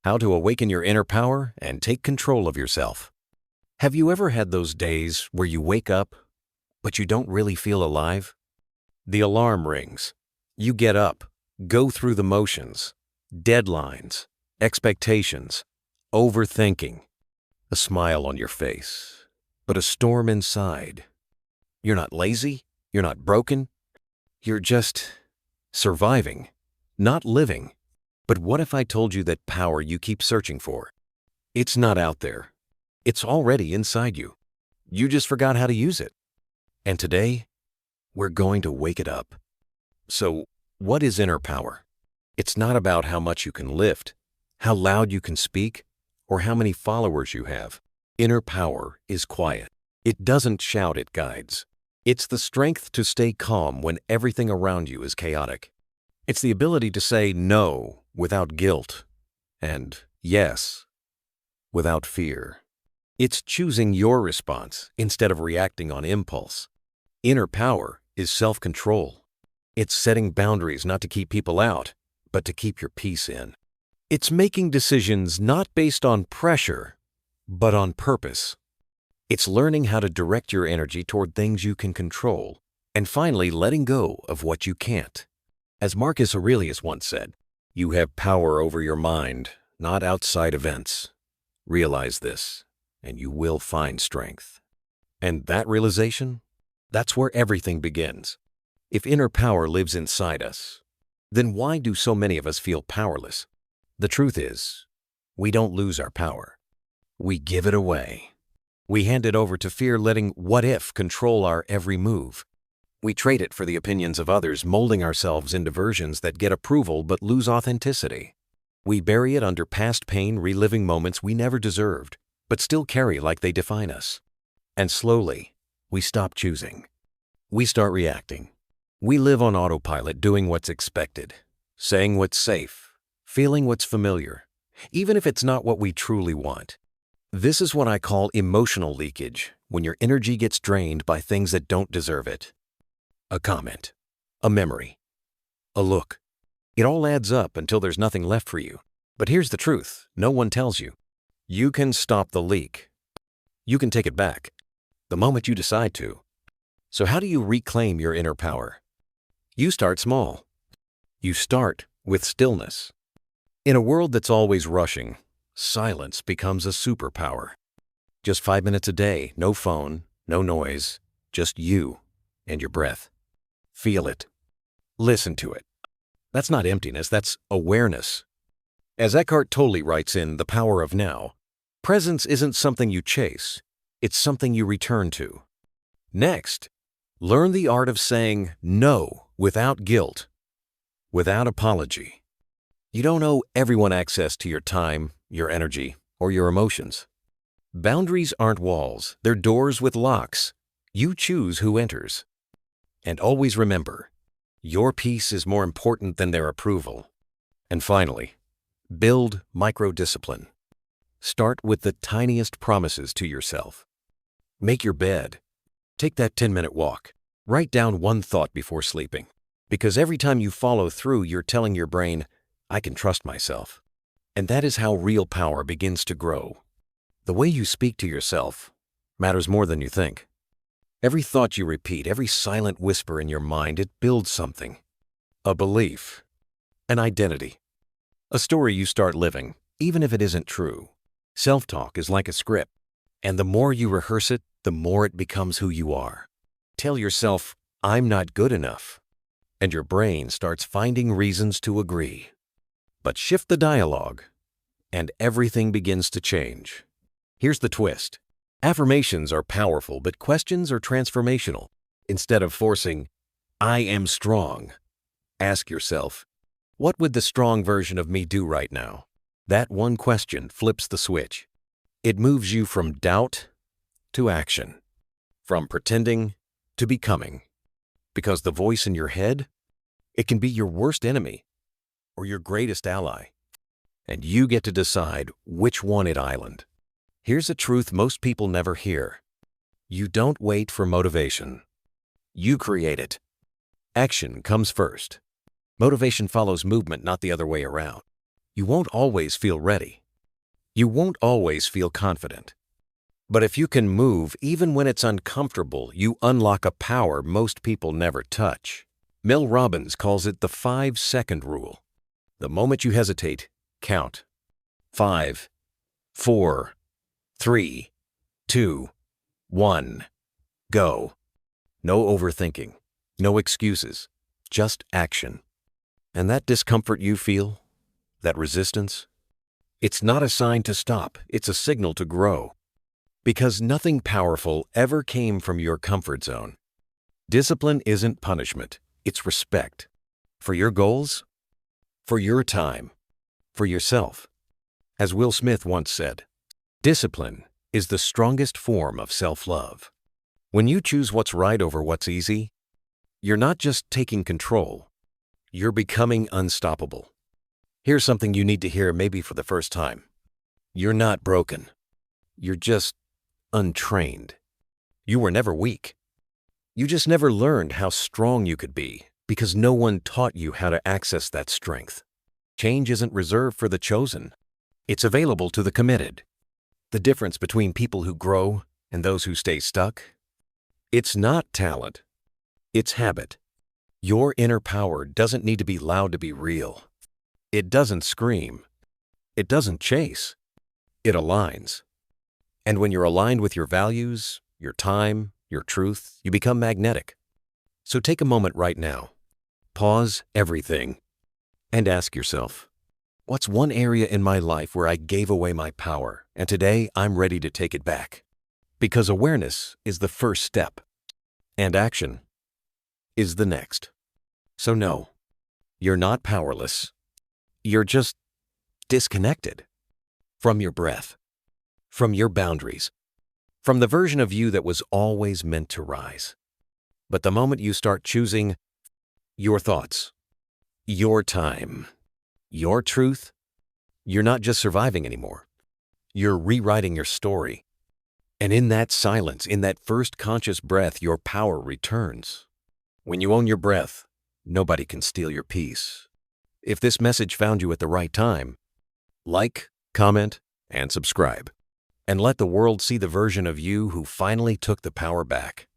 how to awaken your inner power and take control of yourself. Have you ever had those days where you wake up, but you don't really feel alive? The alarm rings. You get up, go through the motions, deadlines, expectations, overthinking, a smile on your face, but a storm inside. You're not lazy, you're not broken, you're just surviving, not living. But what if I told you that power you keep searching for? It's not out there. It's already inside you. You just forgot how to use it. And today, we're going to wake it up. So, what is inner power? It's not about how much you can lift, how loud you can speak, or how many followers you have. Inner power is quiet. It doesn't shout, it guides. It's the strength to stay calm when everything around you is chaotic. It's the ability to say no without guilt and yes without fear. It's choosing your response instead of reacting on impulse. Inner power is self-control. It's setting boundaries not to keep people out, but to keep your peace in. It's making decisions not based on pressure, but on purpose. It's learning how to direct your energy toward things you can control, and finally letting go of what you can't. As Marcus Aurelius once said, "You have power over your mind, not outside events. Realize this, and you will find strength." And that realization, that's where everything begins. If inner power lives inside us, then why do so many of us feel powerless? The truth is, we don't lose our power. We give it away. We hand it over to fear, letting what if control our every move. We trade it for the opinions of others, molding ourselves into versions that get approval but lose authenticity. We bury it under past pain, reliving moments we never deserved, but still carry like they define us. And slowly, we stop choosing. We start reacting. We live on autopilot, doing what's expected, saying what's safe, feeling what's familiar, even if it's not what we truly want. This is what I call emotional leakage, when your energy gets drained by things that don't deserve it. A comment, a memory, a look. It all adds up until there's nothing left for you. But here's the truth, no one tells you. You can stop the leak. You can take it back, the moment you decide to. So how do you reclaim your inner power? You start small. You start with stillness. In a world that's always rushing, silence becomes a superpower. Just 5 minutes a day, no phone, no noise, just you and your breath. Feel it. Listen to it. That's not emptiness, that's awareness. As Eckhart Tolle writes in The Power of Now, presence isn't something you chase, it's something you return to. Next, learn the art of saying no without guilt, without apology. You don't owe everyone access to your time, your energy, or your emotions. Boundaries aren't walls, they're doors with locks. You choose who enters. And always remember, your peace is more important than their approval. And finally, build micro-discipline. Start with the tiniest promises to yourself. Make your bed. Take that 10-minute walk. Write down one thought before sleeping. Because every time you follow through, you're telling your brain, I can trust myself. And that is how real power begins to grow. The way you speak to yourself matters more than you think. Every thought you repeat, every silent whisper in your mind, it builds something. A belief, an identity, a story you start living, even if it isn't true. Self-talk is like a script, and the more you rehearse it, the more it becomes who you are. Tell yourself, I'm not good enough, and your brain starts finding reasons to agree. But shift the dialogue, and everything begins to change. Here's the twist. Affirmations are powerful, but questions are transformational. Instead of forcing, I am strong, ask yourself, what would the strong version of me do right now? That one question flips the switch. It moves you from doubt to action, from pretending to becoming. Because the voice in your head, it can be your worst enemy or your greatest ally. And you get to decide which one it island. Here's a truth most people never hear. You don't wait for motivation. You create it. Action comes first. Motivation follows movement, not the other way around. You won't always feel ready. You won't always feel confident. But if you can move even when it's uncomfortable, you unlock a power most people never touch. Mel Robbins calls it the 5-second rule. The moment you hesitate, count. 5, 4, 3, 2, 1. Go. No overthinking. No excuses. Just action. And that discomfort you feel, that resistance, it's not a sign to stop, it's a signal to grow. Because nothing powerful ever came from your comfort zone. Discipline isn't punishment, it's respect. For your goals, for your time, for yourself. As Will Smith once said, discipline is the strongest form of self-love. When you choose what's right over what's easy, you're not just taking control, you're becoming unstoppable. Here's something you need to hear maybe for the first time. You're not broken. You're just untrained. You were never weak. You just never learned how strong you could be because no one taught you how to access that strength. Change isn't reserved for the chosen. It's available to the committed. The difference between people who grow and those who stay stuck? It's not talent. It's habit. Your inner power doesn't need to be loud to be real. It doesn't scream. It doesn't chase. It aligns. And when you're aligned with your values, your time, your truth, you become magnetic. So take a moment right now. Pause everything and ask yourself, what's one area in my life where I gave away my power and today I'm ready to take it back? Because awareness is the first step and action is the next. So no, you're not powerless. You're just disconnected from your breath, from your boundaries, from the version of you that was always meant to rise. But the moment you start choosing your thoughts, your time, your truth, you're not just surviving anymore. You're rewriting your story. And in that silence, in that first conscious breath, your power returns. When you own your breath, nobody can steal your peace. If this message found you at the right time, like, comment, and subscribe. And let the world see the version of you who finally took the power back.